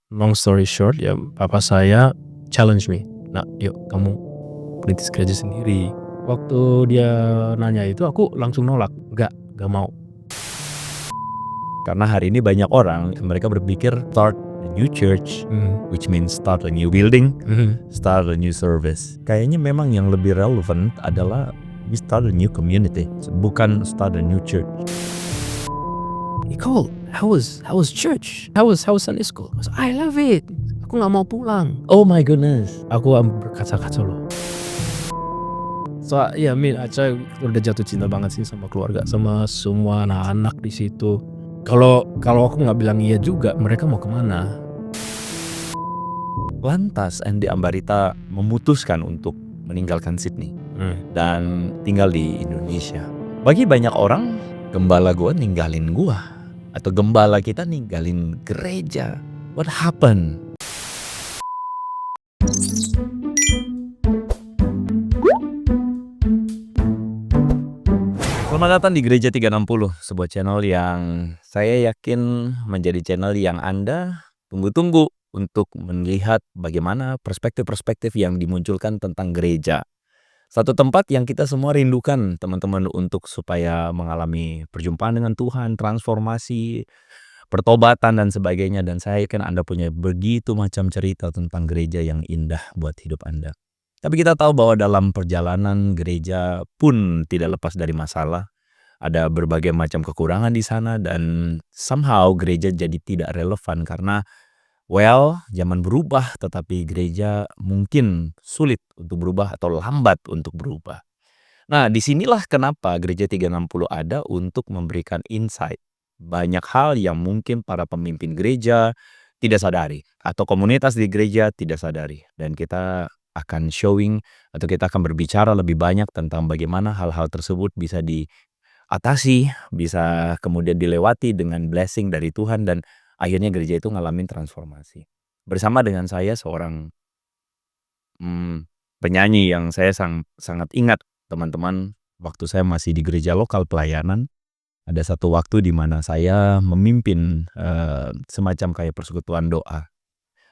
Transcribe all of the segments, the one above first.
long story short ya papa saya challenge me. Nah, yuk kamu perintis gereja sendiri. Waktu dia nanya itu aku langsung nolak. Gak mau. Karena hari ini banyak orang, mereka berpikir start a new church, which means start a new building, start a new service. Kayaknya memang yang lebih relevant adalah we start a new community, bukan start a new church. Nicole, how was church? How was Sunday school? I love it. Aku gak mau pulang. Oh my goodness. Aku berkaca-kaca loh. So yeah, Aca udah jatuh cinta banget sih sama keluarga, sama semua anak-anak di situ. Kalau aku nggak bilang iya juga, mereka mau kemana? Lantas Andi Ambarita memutuskan untuk meninggalkan Sydney dan tinggal di Indonesia. Bagi banyak orang, gembala gua ninggalin gua, atau gembala kita ninggalin gereja. What happened? Selamat datang di Gereja 360, sebuah channel yang saya yakin menjadi channel yang Anda tunggu-tunggu untuk melihat bagaimana perspektif-perspektif yang dimunculkan tentang gereja. Satu tempat yang kita semua rindukan, teman-teman, untuk supaya mengalami perjumpaan dengan Tuhan, transformasi, pertobatan dan sebagainya. Dan saya yakin Anda punya begitu macam cerita tentang gereja yang indah buat hidup Anda. Tapi kita tahu bahwa dalam perjalanan gereja pun tidak lepas dari masalah. Ada berbagai macam kekurangan di sana dan somehow gereja jadi tidak relevan karena zaman berubah tetapi gereja mungkin sulit untuk berubah atau lambat untuk berubah. Nah, disinilah kenapa Gereja 360 ada untuk memberikan insight. Banyak hal yang mungkin para pemimpin gereja tidak sadari atau komunitas di gereja tidak sadari, dan kita akan showing atau kita akan berbicara lebih banyak tentang bagaimana hal-hal tersebut bisa diatasi, bisa kemudian dilewati dengan blessing dari Tuhan, dan akhirnya gereja itu ngalamin transformasi. Bersama dengan saya seorang penyanyi yang saya sangat ingat, teman-teman, waktu saya masih di gereja lokal pelayanan. Ada satu waktu di mana saya memimpin semacam kayak persekutuan doa.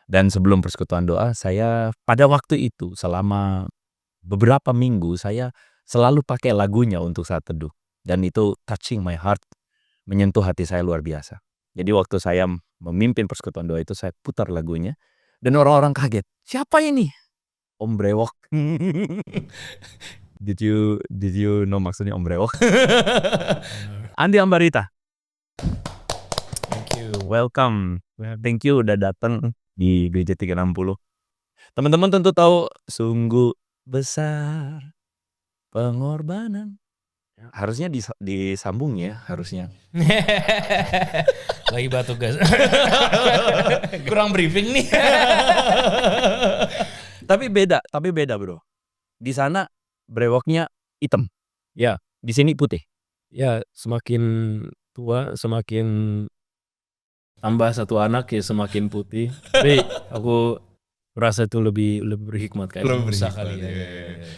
Dan sebelum persekutuan doa, saya pada waktu itu selama beberapa minggu saya selalu pakai lagunya untuk saat teduh. Dan itu touching my heart, menyentuh hati saya luar biasa. Jadi waktu saya memimpin persekutuan doa itu saya putar lagunya dan orang-orang kaget. Siapa ini? Om Brewok. Did you know maksudnya Om Brewok? Andi Ambarita. Thank you. Welcome. Thank you udah datang di Gereja 360. Teman-teman tentu tahu sungguh besar pengorbanan. Harusnya disambung ya, harusnya. Lagi batu gas. Kurang briefing nih. Tapi beda bro. Di sana brewoknya hitam. Ya, di sini putih. Ya, semakin tua semakin tambah satu anak ya semakin putih. Tapi aku rasa itu lebih berhikmat kayak Musa kali ya.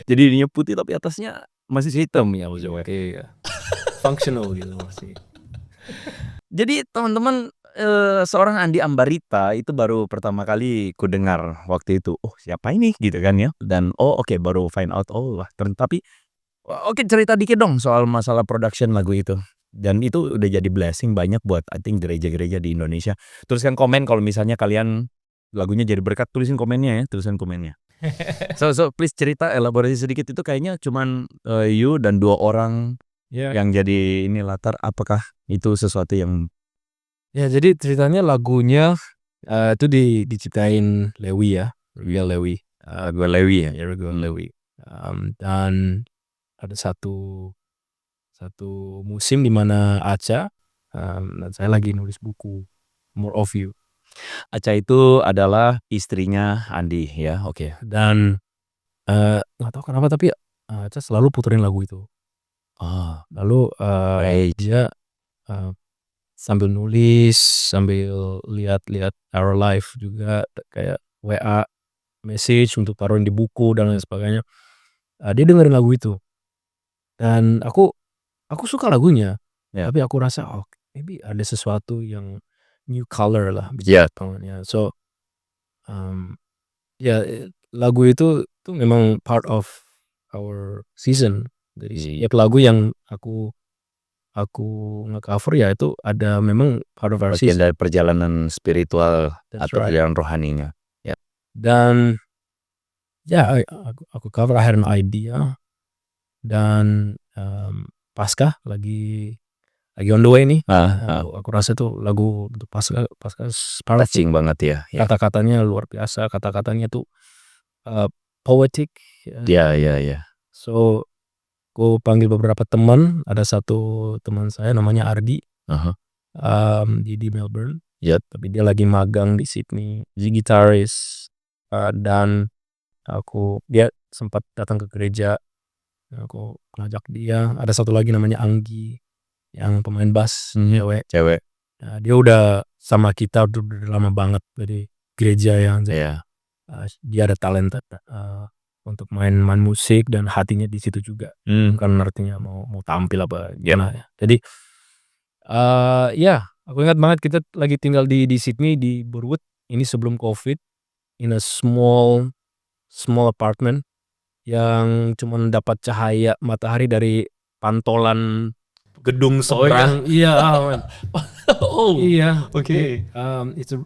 Jadi ininya putih tapi atasnya masih hitam ya, Oke, functional gitu masih. Jadi teman-teman, seorang Andi Ambarita itu baru pertama kali ku dengar waktu itu. Oh, siapa ini gitu kan ya. Dan oke, baru find out, tapi oke, cerita dikit dong soal masalah production lagu itu. Dan itu udah jadi blessing banyak buat I think gereja-gereja di Indonesia. Tuliskan komen kalau misalnya kalian lagunya jadi berkat, tulisin komennya. So please cerita, elaborasi sedikit. Itu kayaknya cuman you dan 2 orang yang jadi ini latar. Apakah itu sesuatu yang jadi ceritanya lagunya itu diciptain Lewi ya, Real Lewi. gue Lewi ya? Real Lewi. Dan ada satu musim di mana Aca dan saya lagi nulis buku More of You. Aca itu adalah istrinya Andi ya, oke. Dan nggak tahu kenapa tapi Aca selalu puterin lagu itu. Lalu dia sambil nulis, sambil lihat our life juga, kayak WA message untuk taruhin di buku dan lain sebagainya. Dia dengerin lagu itu. Dan aku suka lagunya. Yeah. Tapi aku rasa maybe ada sesuatu yang new color lah. Yeah. So Ya lagu itu tuh memang part of our season. Dari setiap lagu yang aku nge-cover ya itu ada memang part of our bagian season. dari perjalanan spiritual That's atau right. perjalanan rohaninya. Dan ya aku cover I Had an Idea dan Pasca lagi on the way nih. Aku rasa tuh lagu untuk Pasca powerful. Touching banget ya. Kata-katanya luar biasa, kata-katanya tuh poetic. Ya. So aku panggil beberapa teman, ada satu teman saya namanya Ardi. Di Melbourne. Tapi dia lagi magang di Sydney. Dia gitaris. Dan dia sempat datang ke gereja. Aku ngajak dia. Ada satu lagi namanya Anggi yang pemain bass cewek. Dia udah sama kita udah lama banget dari gereja yang dia ada talenta untuk main musik dan hatinya di situ juga. Bukan artinya mau tampil apa gimana ya. Jadi ya aku ingat banget kita lagi tinggal di Sydney di Burwood ini sebelum COVID, in a small apartment yang cuman dapat cahaya matahari dari pantolan gedung seberang. Iya, man. Iya. Oke. Itu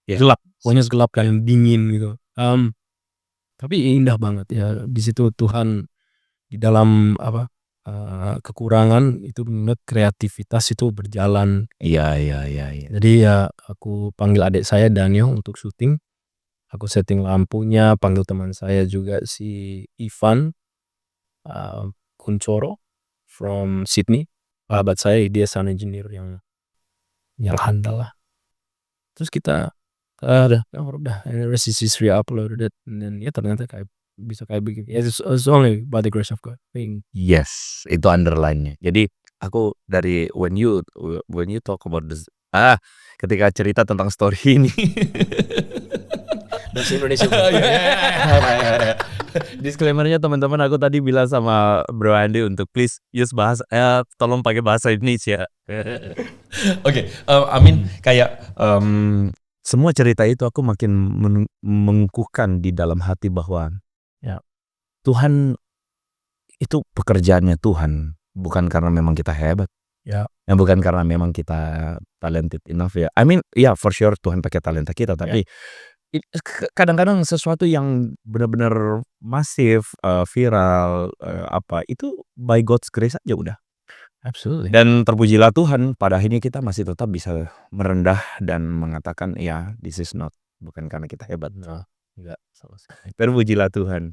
gelap, pokoknya gelap kayak dingin gitu. Tapi indah banget ya di situ Tuhan di dalam kekurangan itu melihat kreativitas itu berjalan. Iya. Jadi ya aku panggil adik saya Daniel untuk syuting. Aku setting lampunya, panggil teman saya juga si Ivan Kuncoro from Sydney. Sahabat saya, dia sound engineer yang handal lah. Terus kita udah rest is history, uploaded it, dan ya ternyata kayak bisa kayak begini. It's only by the grace of God. Yes, itu underline-nya. Jadi aku dari when you talk about this, ketika cerita tentang story ini bahasa Indonesia. Disclaimer-nya teman-teman, aku tadi bilang sama Bro Andi untuk please use bahasa, tolong pakai bahasa Indonesia. Oke, kayak semua cerita itu aku makin mengukuhkan di dalam hati bahwa ya Tuhan itu pekerjaannya Tuhan, bukan karena memang kita hebat. Ya. Bukan karena memang kita talented enough ya. For sure Tuhan pakai talenta kita, tapi kadang-kadang sesuatu yang benar-benar masif, viral, itu by God's grace aja udah. Absolutely. Dan terpujilah Tuhan, pada akhirnya kita masih tetap bisa merendah dan mengatakan ya this is not, bukan karena kita hebat. Enggak, sama sekali. Terpujilah Tuhan.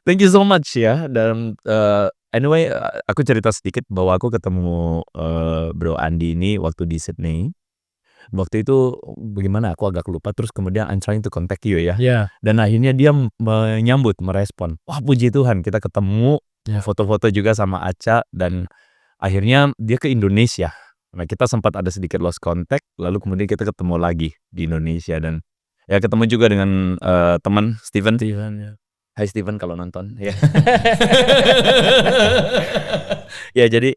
Thank you so much ya. Dan anyway, aku cerita sedikit bahwa aku ketemu Bro Andi ini waktu di Sydney. Waktu itu bagaimana aku agak lupa, terus kemudian I'm trying to contact you ya. Dan akhirnya dia merespon. Wah, puji Tuhan, kita ketemu, foto-foto juga sama Aca, dan akhirnya dia ke Indonesia. Nah, kita sempat ada sedikit lost contact, lalu kemudian kita ketemu lagi di Indonesia, dan ya ketemu juga dengan teman Steven. Ya. Hai Steven kalau nonton ya. Ya, jadi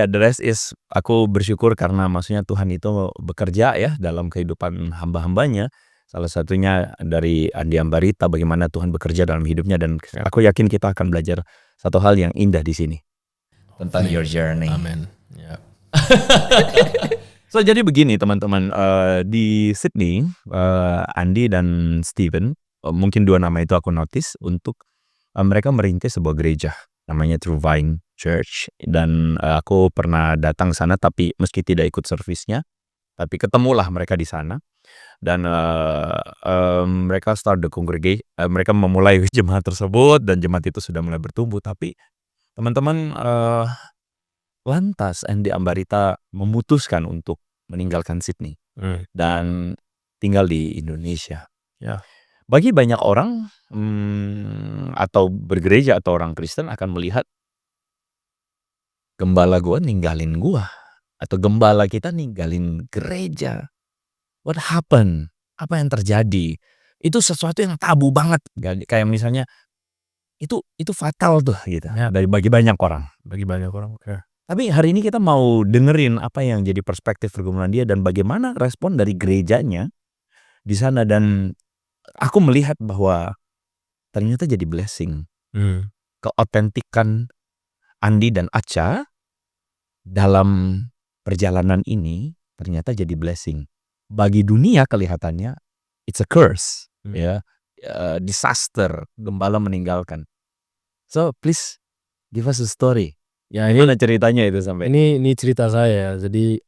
the rest is, aku bersyukur karena maksudnya Tuhan itu bekerja ya dalam kehidupan hamba-hambanya. Salah satunya dari Andi Ambarita, bagaimana Tuhan bekerja dalam hidupnya, dan aku yakin kita akan belajar satu hal yang indah di sini tentang your journey. Amen. So jadi begini teman-teman, di Sydney, Andi dan Steven, mungkin dua nama itu aku notice untuk mereka merintis sebuah gereja namanya True Vine Church, dan aku pernah datang sana tapi meski tidak ikut servisnya, tapi ketemulah mereka di sana, dan mereka start the congregation, mereka memulai jemaat tersebut, dan jemaat itu sudah mulai bertumbuh. Tapi teman-teman, lantas Andi Ambarita memutuskan untuk meninggalkan Sydney dan tinggal di Indonesia. Bagi banyak orang atau bergereja atau orang Kristen akan melihat gembala gua ninggalin gua, atau gembala kita ninggalin gereja. What happened? Apa yang terjadi? Itu sesuatu yang tabu banget. Kayak misalnya itu fatal tuh gitu. Bagi banyak orang. Tapi hari ini kita mau dengerin apa yang jadi perspektif pergumulan dia dan bagaimana respon dari gerejanya di sana, dan aku melihat bahwa ternyata jadi blessing. Keotentikan Andi dan Acha dalam perjalanan ini ternyata jadi blessing. Bagi dunia kelihatannya it's a curse, ya, disaster, gembala meninggalkan. So please give us a story. Ya, Gimana ceritanya itu sampai? Ini cerita saya. Jadi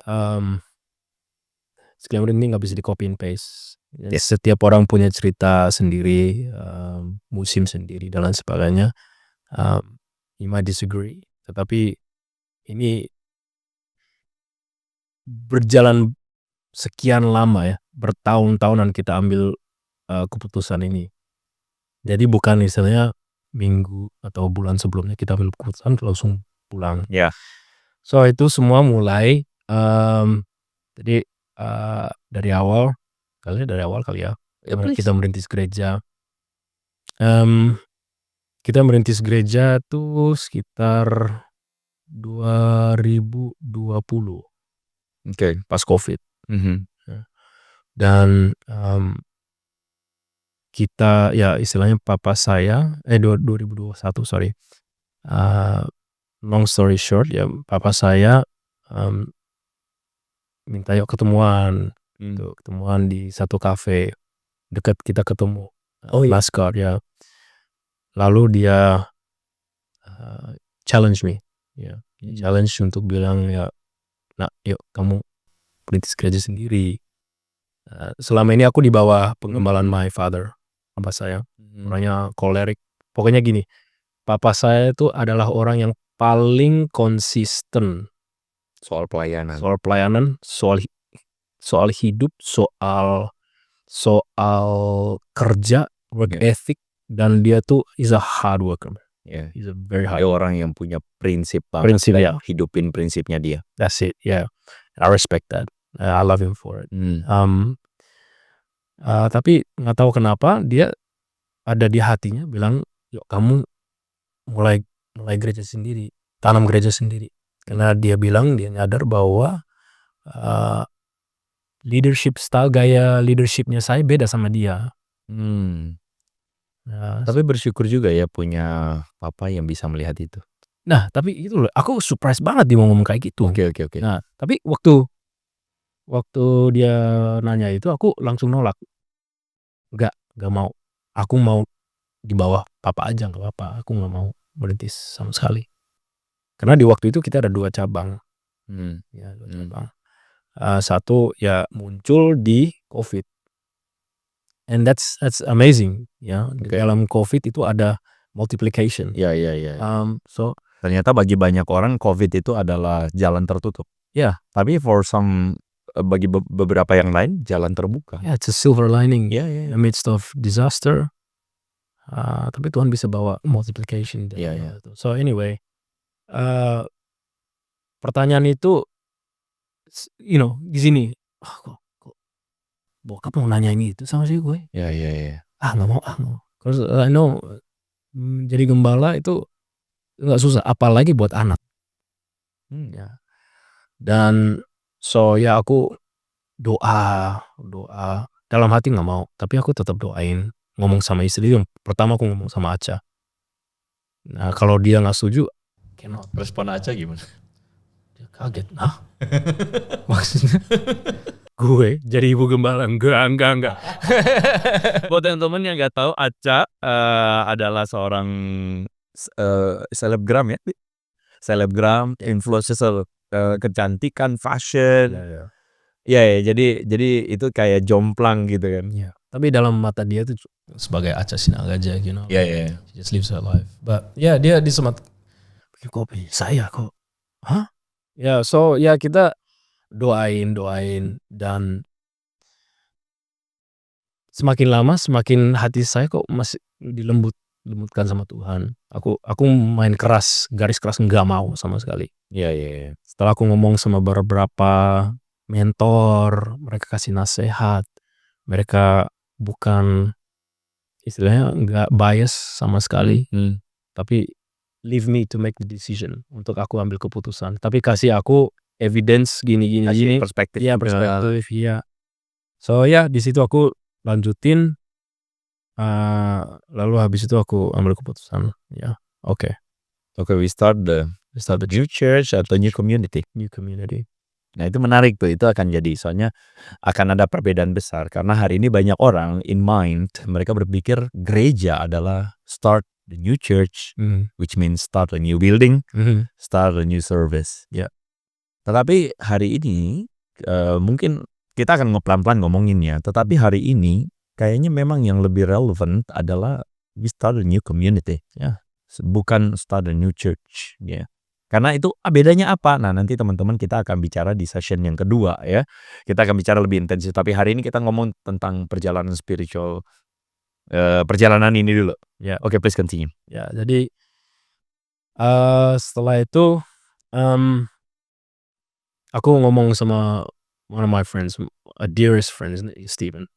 disclaimer ini nggak bisa di copy and paste. Yes. Setiap orang punya cerita sendiri, musim sendiri dan lain sebagainya. You might disagree, tetapi ini berjalan sekian lama ya, bertahun-tahunan kita ambil keputusan ini. Jadi bukan istilahnya minggu atau bulan sebelumnya kita ambil keputusan langsung pulang. Ya. So itu semua mulai jadi dari awal kali ya. Kita merintis gereja. Kita merintis gereja tuh sekitar 2020. Pas COVID. Dan kita ya istilahnya papa saya 2021 sorry. Long story short ya, papa saya minta yuk ketemuan. Ketemuan di satu kafe dekat kita ketemu. Laskar ya. Lalu dia challenge me, ya, challenge untuk bilang ya, nah yuk kamu perintis gereja sendiri. Selama ini aku di bawah pengembalaan my father, papa saya, orangnya kolerik. Pokoknya gini, papa saya itu adalah orang yang paling konsisten Soal pelayanan, soal hidup, soal kerja, work ethic, dan dia tuh is a hard worker. He's a very hard. Dia orang yang punya prinsip banget, ya. Hidupin prinsipnya dia. That's it, yeah. I respect that. I love him for it. Tapi nggak tahu kenapa dia ada di hatinya bilang, yuk kamu mulai gereja sendiri, tanam gereja sendiri. Karena dia bilang dia nyadar bahwa leadership style, gaya leadershipnya saya beda sama dia. Tapi bersyukur juga ya punya papa yang bisa melihat itu. Nah, tapi itu loh, aku surprise banget dia mau ngomong kayak gitu. Oke. Nah, tapi waktu dia nanya itu aku langsung nolak. Enggak mau. Aku mau di bawah papa aja, enggak apa-apa. Aku enggak mau merintis sama sekali. Karena di waktu itu kita ada 2 cabang. Ya, 2 cabang. Satu ya muncul di COVID. And that's amazing, ya. Dalam COVID itu ada multiplication. Ya. So ternyata bagi banyak orang COVID itu adalah jalan tertutup. Ya. Tapi bagi beberapa yang lain jalan terbuka. Yeah, it's a silver lining. In the midst of disaster. Tapi Tuhan bisa bawa multiplication. So anyway, pertanyaan itu, di sini, kok bokap mau nanyain itu sama sih gue. Ya. Nggak mau. Because I know jadi gembala itu nggak susah, apalagi buat anak. Ya. Dan so ya aku doa dalam hati nggak mau, tapi aku tetap doain, ngomong sama istri. Yang pertama aku ngomong sama Acha. Nah kalau dia nggak setuju, respon Acha gimana? Dia kaget. Maksudnya gue jadi ibu gembala? Enggak. Buat teman-teman yang nggak tahu, Acha adalah seorang selebgram ya, influencer kecantikan, fashion. Ya, jadi itu kayak jomplang gitu kan. Ya. Tapi dalam mata dia tuh sebagai Acha Sinaga aja, Yeah. She just lives her life. But ya dia disemat bikin kopi. Saya kok. Ya, so ya kita doain dan semakin lama semakin hati saya kok masih dilembutkan sama Tuhan. Aku main keras, garis keras, nggak mau sama sekali. Iya. Setelah aku ngomong sama beberapa mentor, mereka kasih nasihat, mereka bukan istilahnya nggak bias sama sekali, tapi leave me to make the decision, untuk aku ambil keputusan. Tapi kasih aku evidence gini. Perspektif. Iya, perspektif. Iya. So ya di situ aku lanjutin, lalu habis itu aku ambil keputusan, ya oke, Oke, we start the new church atau new community. new community. Nah, itu menarik tuh, itu akan jadi, soalnya akan ada perbedaan besar karena hari ini banyak orang in mind, mereka berpikir gereja adalah start the new church, which means start a new building, start a new service. Ya. Tetapi hari ini mungkin kita akan pelan-pelan ngomonginnya, tetapi hari ini kayaknya memang yang lebih relevant adalah we start a new community, Ya. bukan start a new church, ya. Karena itu bedanya apa? Nah, nanti teman-teman kita akan bicara di session yang kedua, ya. Kita akan bicara lebih intensif, tapi hari ini kita ngomong tentang perjalanan spiritual, perjalanan ini dulu. Ya. Oke, please continue. Ya, jadi setelah itu aku ngomong sama one of my friends, a dearest friend, Steven.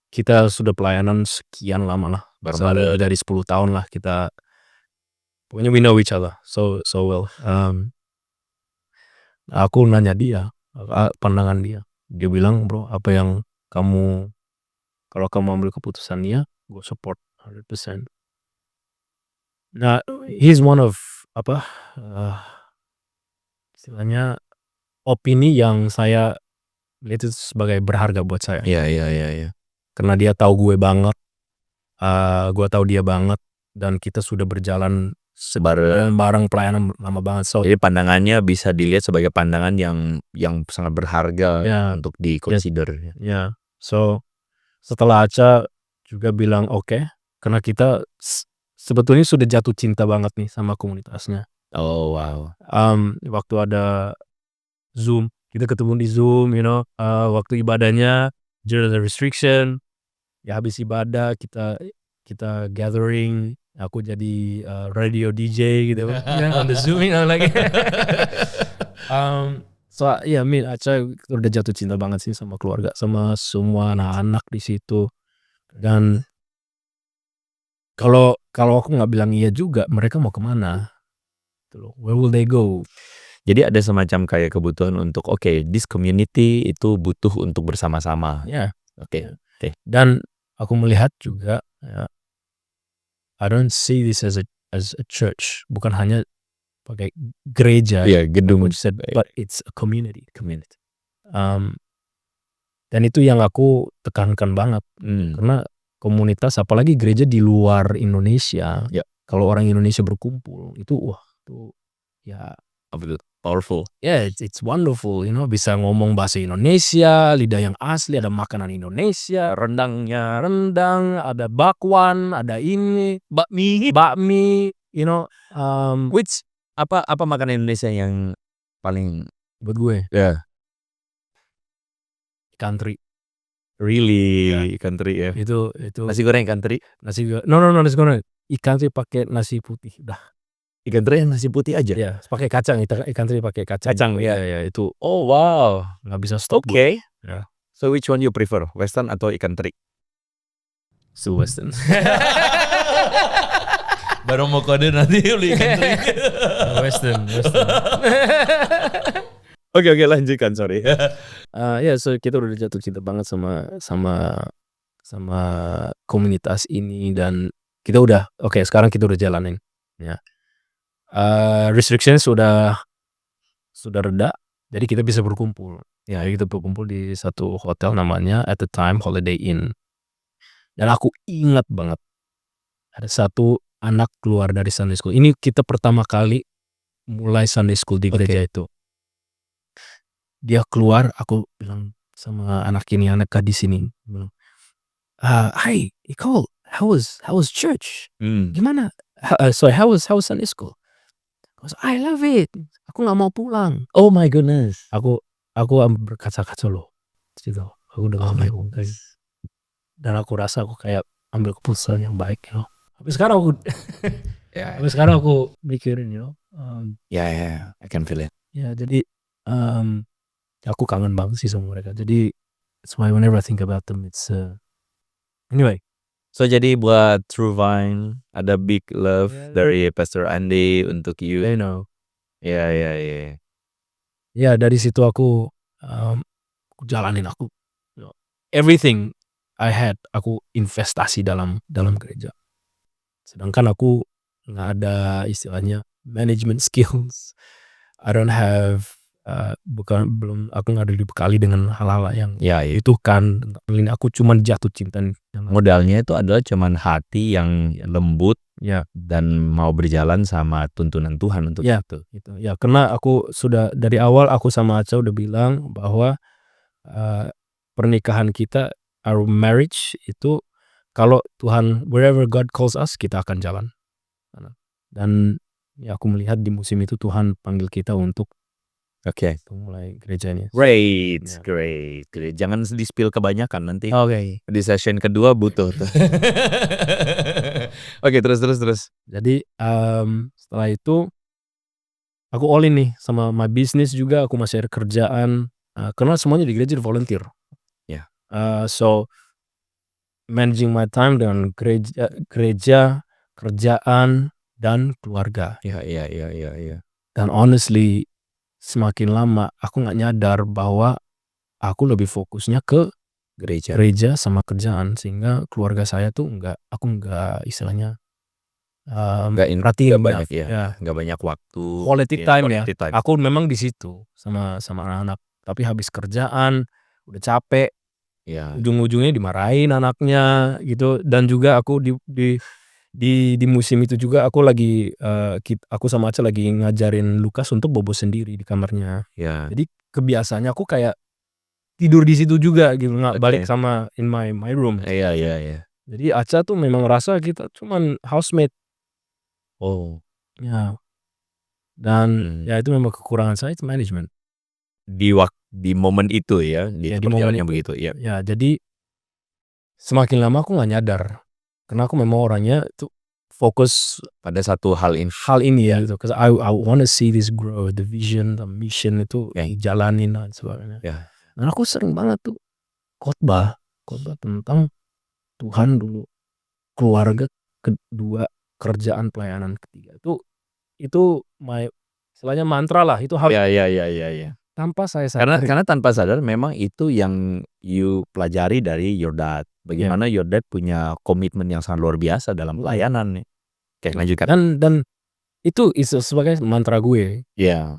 Kita sudah pelayanan sekian lama lah, dari 10 tahun lah kita. Pokoknya we know each other so well. Aku nanya dia, pandangan dia. Dia bilang, bro, apa yang kamu, kalau kamu ambil keputusan dia, gue support 100%. Nah, he's one of istilahnya opini yang saya lihat itu sebagai berharga buat saya. Iya. Karena dia tahu gue banget, gue tahu dia banget, dan kita sudah berjalan bareng pelayanan lama banget. So, jadi pandangannya bisa dilihat sebagai pandangan yang sangat berharga untuk di-consider. Ya. So, setelah Aca juga bilang oke, karena kita sebetulnya sudah jatuh cinta banget nih sama komunitasnya. Oh, wow. Waktu ada Zoom, kita ketemu di Zoom, waktu ibadahnya during the restriction, ya habis ibadah kita gathering, aku jadi radio DJ gitu on the Zoom, like so yeah, Aca udah jatuh cinta banget sih sama keluarga, sama semua anak-anak di situ. Dan kalau aku nggak bilang iya juga, mereka mau kemana? Where will they go? Jadi ada semacam kayak kebutuhan untuk this community itu butuh untuk bersama-sama. Ya. Oke. Dan aku melihat juga, ya, I don't see this as a church, bukan hanya pakai gereja, gedung, but it's a community. Dan itu yang aku tekankan banget, karena komunitas, apalagi gereja di luar Indonesia, kalau orang Indonesia berkumpul itu ya powerful. Yeah, it's wonderful, bisa ngomong bahasa Indonesia, lidah yang asli, ada makanan Indonesia, rendang, ada bakwan, ada ini, bakmi, Which apa makanan Indonesia yang paling buat gue? Ya. Ikan teri. Really, ikan teri ya. Itu Nasi goreng ikan teri. No, nasi goreng. Ikan teri pakai nasi putih. Udah. Ikan teri yang nasi putih aja. Ya, pakai kacang. Ikan teri pakai kacang. Kacang, ya. Itu. Oh, wow. Nggak bisa stop. Okay. Ya. So which one you prefer, Western atau ikan teri? Western. Baru mau kode nanti beli ikan teri. Western. Oke, lanjutkan, sorry. So kita udah jatuh cinta banget sama komunitas ini, dan kita udah sekarang kita udah jalanin, ya. Restrictions sudah reda, jadi kita bisa berkumpul. Ya, kita berkumpul di satu hotel namanya at the time Holiday Inn. Dan aku ingat banget ada satu anak keluar dari Sunday School. Ini kita pertama kali mulai Sunday School di gereja itu. Dia keluar, aku bilang sama anak gadis ini, bilang, "Hi, Nicole, how was church? Gimana? How was Sunday School?" I love it. Aku nggak mau pulang. Oh my goodness. Aku berkaca-kaca loh. Gitu. Aku udah nggak mau pulang. Dan aku rasa aku kayak ambil keputusan yang baik, Tapi sekarang aku mikirin, Yeah, I can feel it. Ya, jadi aku kangen banget sih sama mereka. Jadi that's why whenever I think about them, it's anyway. So jadi buat True Vine ada big love dari Pastor Andy untuk you. I know. Ya. Ya, dari situ aku jalanin everything aku investasi dalam gereja. Sedangkan aku nggak ada istilahnya management skills. I don't have aku nggak ada dibekali dengan hal-hal yang Ya, dibutuhkan. Ini aku cuma jatuh cinta. modalnya itu adalah cuman hati yang lembut Ya, dan mau berjalan sama tuntunan Tuhan untuk ya, itu. gitu. Ya, karena aku sudah dari awal aku sama Aca udah bilang bahwa pernikahan kita, our marriage itu kalau Tuhan wherever God calls us kita akan jalan. Dan ya aku melihat di musim itu Tuhan panggil kita untuk Oke. mulai gerejanya. Great, Ya. great. Jangan di-spill kebanyakan nanti. Oke. Di session kedua butuh tuh. Oke, terus. Jadi setelah itu aku all in nih sama my business juga, aku masih ada kerjaan karena semuanya di gereja volunteer. Ya. So managing my time dengan gereja, kerjaan dan keluarga. Iya. Dan honestly semakin lama aku nggak nyadar bahwa aku lebih fokusnya ke gereja sama kerjaan, sehingga keluarga saya tuh aku nggak istilahnya perhatiin banyak ya. nggak banyak waktu. Quality time ya. Quality time. Aku memang di situ sama anak-anak, tapi habis kerjaan udah capek, Ya. ujung-ujungnya dimarahin anaknya gitu. Dan juga aku di musim itu juga aku lagi aku sama Aca lagi ngajarin Lukas untuk bobo sendiri di kamarnya. Ya. Jadi kebiasaannya aku kayak tidur di situ juga gitu, nggak balik Oke. sama in my room. Iya. Jadi Aca tuh memang rasa kita cuman housemate. Oh. Ya. Dan ya itu memang kekurangan saya itu management. Di momen itu ya, Ya, di momen itu. begitu. Ya. Ya, jadi semakin lama aku nggak nyadar. Karena aku memang orangnya tuh fokus Pada satu hal ini. ya gitu. Cause I wanna see this grow, the vision, the mission itu dijalanin dan sebagainya. Ya. Dan aku sering banget tuh khotbah tentang Tuhan dulu, keluarga kedua, kerjaan pelayanan ketiga. Itu istilahnya mantra lah, itu hal Ya. tanpa saya sadari. Karena tanpa sadar memang itu yang you pelajari dari your dad. Bagaimana your dad punya komitmen yang sangat luar biasa dalam pelayanan nih. Oke, lanjutkan. Dan itu sebagai mantra gue. Ya.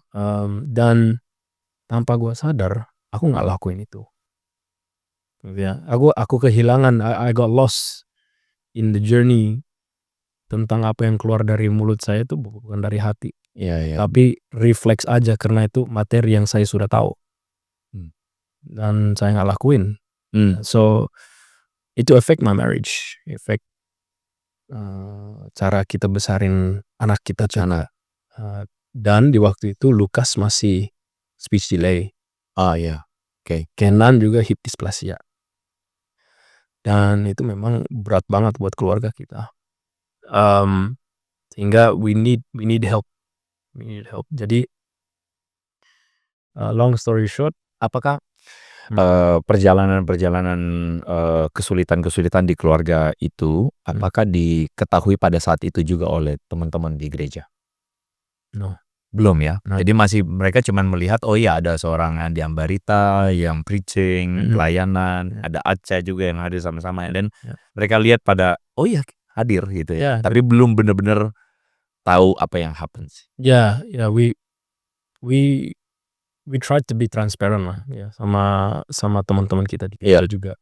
Dan tanpa gue sadar aku nggak lakuin itu. Ya, aku kehilangan, I got lost in the journey tentang apa yang keluar dari mulut saya itu bukan dari hati. Iya. Tapi refleks aja karena itu materi yang saya sudah tahu. Dan saya nggak lakuin. So itu affect my marriage, affect cara kita besarin anak kita juga. Dan di waktu itu Lukas masih speech delay. Ya. Oke. Kenan juga hip dysplasia. Dan itu memang berat banget buat keluarga kita. Sehingga we need help. Jadi long story short, apakah perjalanan kesulitan di keluarga itu apakah diketahui pada saat itu juga oleh teman-teman di gereja? No. Belum ya. Jadi masih mereka cuman melihat ada seorang Andi Ambarita yang preaching, pelayanan, ada Aca juga yang hadir sama-sama, dan mereka lihat pada hadir gitu ya. Tapi belum benar-benar tahu apa yang happens. Ya, we try to be transparent lah ya sama teman-teman kita di gereja juga.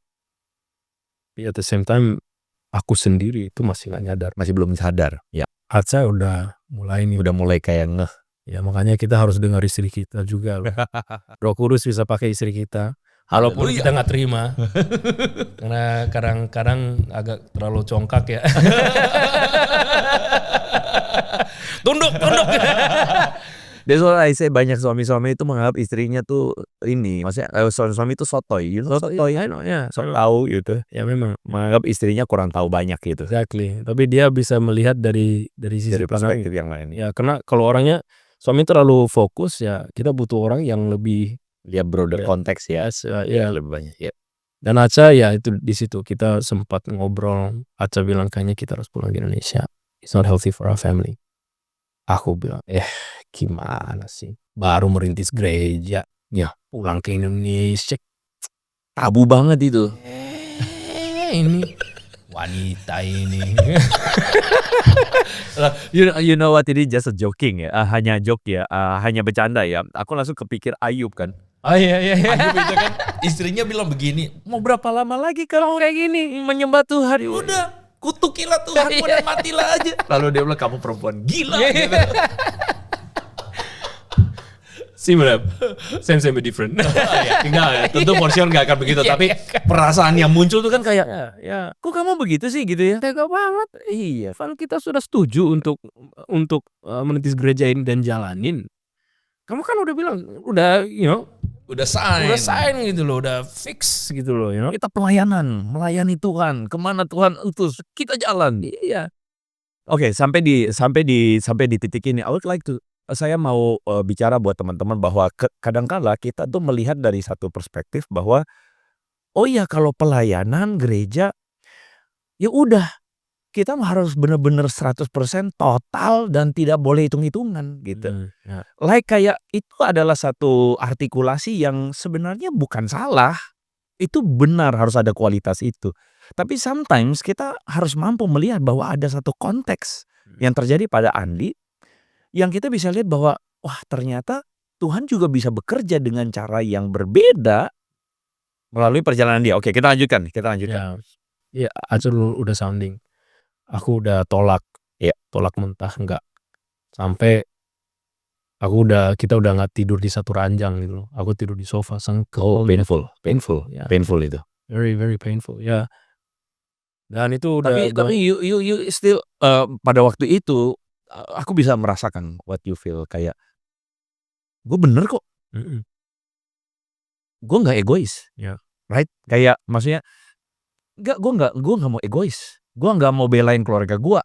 But at the same time aku sendiri itu masih nggak nyadar, masih belum sadar. Ya. Aca udah mulai kayak ngeh. Ya, makanya kita harus dengar istri kita juga loh. Roh Kudus bisa pakai istri kita walaupun kita nggak terima. Karena kadang-kadang agak terlalu congkak ya. Tunduk. That's what I say, banyak suami-suami itu menganggap istrinya tuh ini, maksudnya suami-suami itu sotoy, sok tahu gitu. Ya memang Menganggap istrinya kurang tahu banyak gitu. Exactly. Tapi dia bisa melihat dari sisi perspektif yang lain. Ya, karena kalau orangnya suami terlalu fokus, ya kita butuh orang yang lebih lihat broader konteks ya. Ya, lebih banyak. Ya. Dan Aca ya itu di situ kita sempat ngobrol. Aca bilang kayaknya kita harus pulang ke Indonesia. It's not healthy for our family. Aku bilang, gimana sih? Baru merintis gereja, ya pulang ke Indonesia. Tabu banget itu. ini wanita ini. You know what, ini just a joking ya, hanya joke ya, hanya bercanda ya. Aku langsung kepikir Ayub kan. Oh iya. Ayub itu kan istrinya bilang begini, Mau berapa lama lagi kalau kayak gini menyembah Tuhan? udah kutukilah Tuhanmu dan matilah aja. Lalu dia bilang kamu perempuan gila gitu. Similar, same different. Enggak ya, tentu for sure enggak akan begitu, tapi perasaan yang muncul tuh kan kayak Ya, kok kamu begitu sih gitu ya? Tega banget. Iya, kan kita sudah setuju untuk menitis gereja ini dan jalanin. Kamu kan udah bilang, udah udah sign. gitu loh, udah fix gitu loh, Kita pelayanan, melayani Tuhan, kemana Tuhan utus, kita jalan. Iya. Oke, sampai di titik ini, I would like to, saya mau bicara buat teman-teman bahwa kadangkala kita tuh melihat dari satu perspektif bahwa oh iya, kalau pelayanan gereja ya udah kita harus benar-benar 100% total dan tidak boleh hitung-hitungan gitu. Ya. Like kayak itu adalah satu artikulasi yang sebenarnya bukan salah. Itu benar, harus ada kualitas itu. Tapi sometimes kita harus mampu melihat bahwa ada satu konteks yang terjadi pada Andi yang kita bisa lihat bahwa wah, ternyata Tuhan juga bisa bekerja dengan cara yang berbeda melalui perjalanan dia. Oke, kita lanjutkan. Ya, Aceh udah sounding. Aku udah tolak mentah enggak. Sampai kita udah nggak tidur di satu ranjang gitu loh. Aku tidur di sofa Oh, painful Ya. painful itu. Very very painful ya. Dan itu udah Tapi you still pada waktu itu aku bisa merasakan what you feel, kayak gue bener kok, gue nggak egois, Ya. right? Kayak maksudnya gue nggak mau egois, gue nggak mau belain keluarga gue,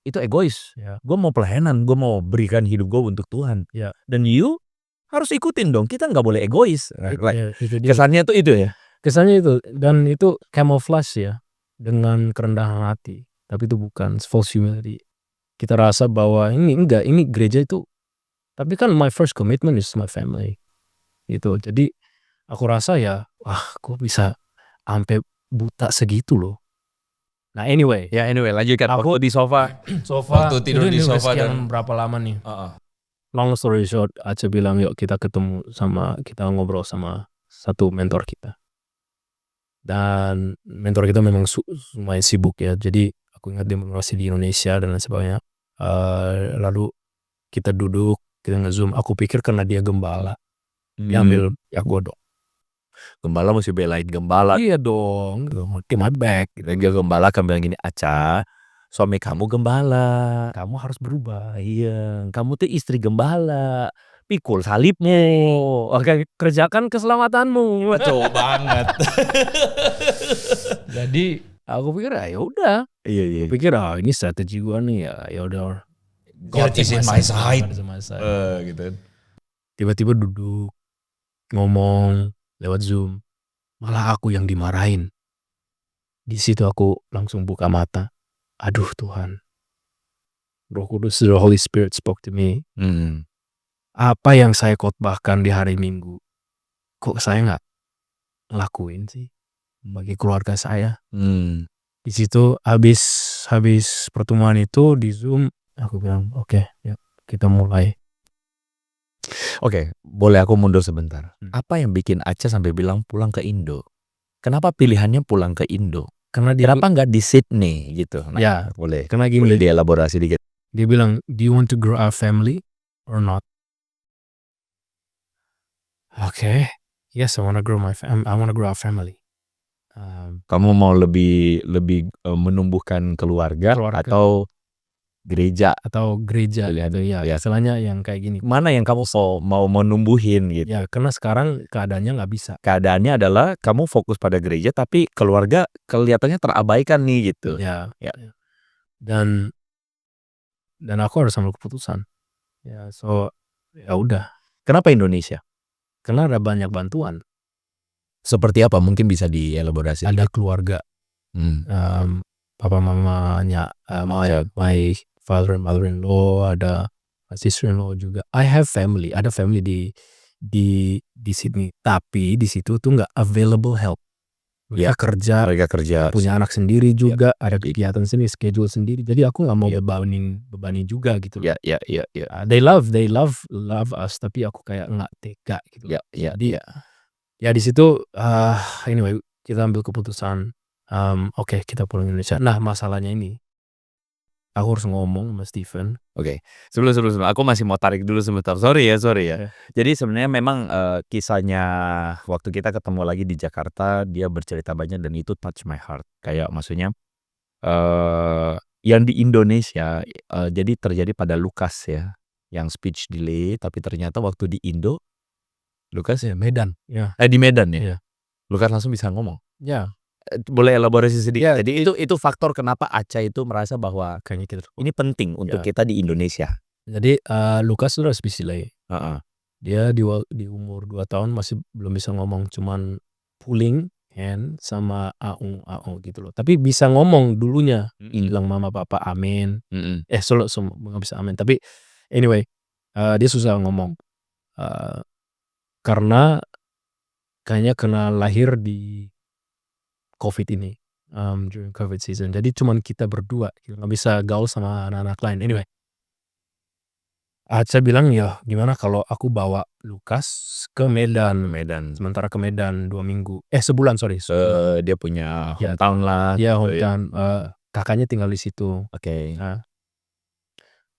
itu egois. Ya. Gue mau pelayanan, gue mau berikan hidup gue untuk Tuhan. Ya. Dan you harus ikutin dong, kita nggak boleh egois. Ya, itu dia. Kesannya tuh itu ya. Kesannya itu, dan itu camouflage ya dengan kerendahan hati, tapi itu bukan false humility. Kita rasa bahwa ini gereja itu, tapi kan my first commitment is my family itu. Jadi aku rasa ya, wah, kok bisa sampai buta segitu loh. Nah anyway, Lanjutkan. Aku di sofa. Waktu tidur di sofa dan berapa lama nih? Long story short, Aceh bilang yuk kita ngobrol sama satu mentor kita. Dan mentor kita memang lumayan sibuk ya. Jadi aku ingat dia masih di Indonesia dan lain sebagainya. Lalu kita duduk, kita nge-zoom. Aku pikir karena dia gembala, dia ambil ya gue dong. Gembala mesti belain gembala. Iya dong, take my back. Gembala kan bilang gini, Aca, suami kamu gembala, Kamu harus berubah. iya, kamu tuh istri gembala, pikul salibmu, Oke, kerjakan keselamatanmu. Betul banget. Jadi aku pikir ya udah. Iya. Aku pikir ini strategi gue nih ya udah. God is in my side. Gitu. Tiba-tiba duduk ngomong lewat Zoom, malah aku yang dimarahin. Di situ aku langsung buka mata. Aduh Tuhan, Roh Kudus, the Holy Spirit spoke to me. Apa yang saya khotbahkan di hari Minggu, kok saya nggak lakuin sih bagi keluarga saya? Di situ habis pertemuan itu di Zoom, aku bilang oke, ya kita mulai. Oke, boleh aku mundur sebentar. Apa yang bikin Aca sampai bilang pulang ke Indo? Kenapa pilihannya pulang ke Indo? Kenapa nggak di Sydney gitu? Nah, Ya, boleh karena gini, boleh dielaborasi dikit. dia bilang, do you want to grow our family or not? Okay, yes, I want to grow our family. Kamu mau lebih menumbuhkan keluarga atau gereja gitu ya. Istilahnya yang kayak gini. Mana yang kamu mau menumbuhin gitu? Ya, karena sekarang keadaannya nggak bisa. Keadaannya adalah kamu fokus pada gereja tapi keluarga kelihatannya terabaikan nih gitu. Ya. Dan aku harus ambil keputusan. Ya, so ya udah. Kenapa Indonesia? Karena ada banyak bantuan. Seperti apa? Mungkin bisa dielaborasi. Ada keluarga. Papa mamanya, my father and mother-in-law, ada my sister-in-law juga. I have family, ada family di Sydney. Tapi di situ tuh nggak available help. mereka kerja, punya anak sendiri juga, ada kegiatan sendiri, schedule sendiri. Jadi aku nggak mau bebani juga gitu. They love us, tapi aku kayak nggak tega gitu. Jadi ya di situ anyway kita ambil keputusan, oke, kita pulang Indonesia. Nah masalahnya ini, aku harus ngomong sama Steven. Oke, sebelum aku masih mau tarik dulu sebentar. Sorry ya. Jadi sebenarnya memang kisahnya waktu kita ketemu lagi di Jakarta, dia bercerita banyak dan itu touch my heart. Kayak maksudnya yang di Indonesia jadi terjadi pada Lukas ya, yang speech delay, tapi ternyata waktu di Indo, Lukas Ya Medan. Ya. di Medan ya. Iya. Lukas langsung bisa ngomong. Ya. Boleh elaborasi sedikit? Ya. Jadi itu faktor kenapa Aca itu merasa bahwa Kayaknya kita ini penting untuk kita di Indonesia. Jadi Lukas sudah speech delay. Dia di umur 2 tahun masih belum bisa ngomong, cuman pulling hand sama aung gitu loh. Tapi bisa ngomong dulunya, bilang mama papa amin. Solo nggak bisa amin. Tapi anyway, dia susah ngomong karena kayaknya kena lahir di COVID ini, during COVID season. Jadi cuman kita berdua, nggak bisa gaul sama anak-anak lain. Anyway, Aca bilang ya gimana kalau aku bawa Lukas ke Medan. Sementara ke Medan 2 minggu. Sebulan, sorry. Dia punya hometown lah. Iya, hometown. Kakaknya tinggal di situ. Oke. Nah,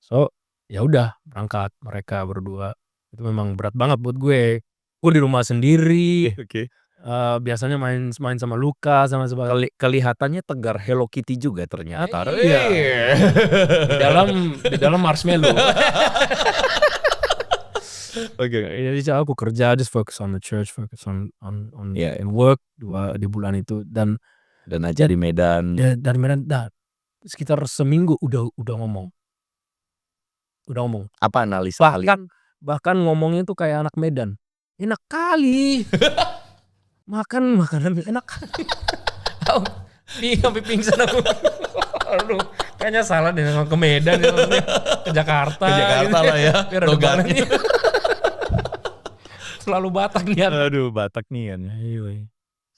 so ya udah berangkat mereka berdua. Itu memang berat banget buat gue. Gue di rumah sendiri. Biasanya main sama Lukas sama sebagainya. Kelihatannya tegar Hello Kitty juga ternyata. Iya. Di dalam marshmallow. Jadi aku kerja, just focus on the church, focus on work di bulan itu dan aja di Medan. Dari Medan sekitar seminggu udah ngomong. Apa analisa? Bahkan ngomongnya tuh kayak anak Medan. Enak kali. Makan makanan enak. Sampai pingsan aku. Aduh, kayaknya salah deh ke Medan ke Jakarta. Lah ya. Logatnya. Selalu Batak nian. Aduh, Batak nian.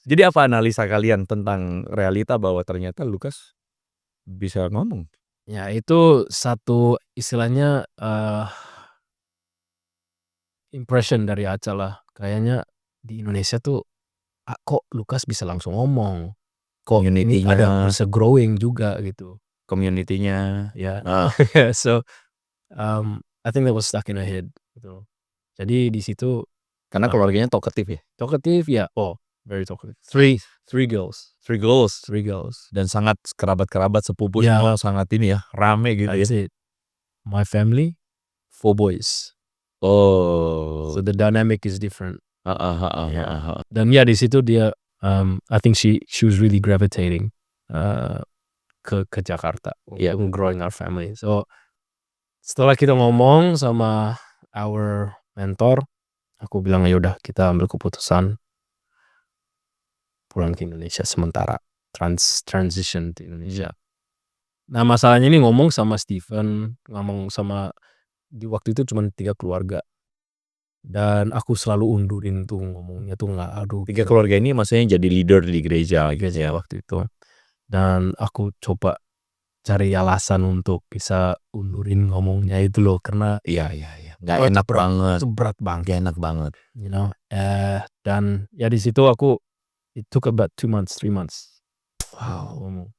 Jadi apa analisa kalian tentang realita bahwa ternyata Lukas bisa ngomong? Ya itu satu istilahnya impression dari Aca lah. Kayaknya di Indonesia tuh kok Lukas bisa langsung ngomong. Kok ini ada bisa growing juga gitu. Community-nya. So I think that was stuck in my head gitu. Jadi di situ karena keluarganya talkative ya. Very talkative. Three girls. Dan sangat kerabat sepupu semua, sangat ini ya, rame gitu. That's it. My family 4 boys. So the dynamic is different. Dan di situ dia I think she was really gravitating ke Jakarta. Growing our family. So setelah kita ngomong sama our mentor, aku bilang ya udah kita ambil keputusan pulang ke Indonesia sementara, transition ke Indonesia. Nah masalahnya ini ngomong sama Steven, di waktu itu cuma 3 keluarga. Dan aku selalu undurin tuh ngomongnya tuh nggak 3 keluarga ini maksudnya jadi leader di gereja gitu ya waktu itu. Dan aku coba cari alasan untuk bisa undurin ngomongnya itu loh, karena nggak enak banget. Itu berat banget. Gak enak banget. Dan di situ it took about 2 months, 3 months. Wow.